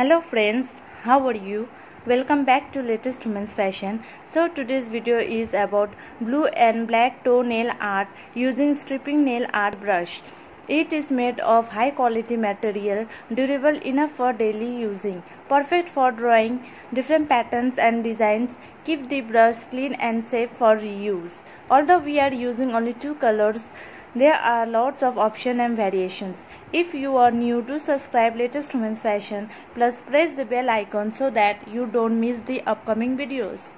Hello friends, how are you? Welcome back to latest women's fashion. So today's video is about blue and black toenail art using stripping nail art brush. It is made of high quality material, durable enough for daily using, perfect for drawing different patterns and designs. Keep the brush clean and safe for reuse. Although we are using only 2 colors, there are lots of options and variations. If you are new, to subscribe latest women's fashion, plus press the bell icon so that you don't miss the upcoming videos.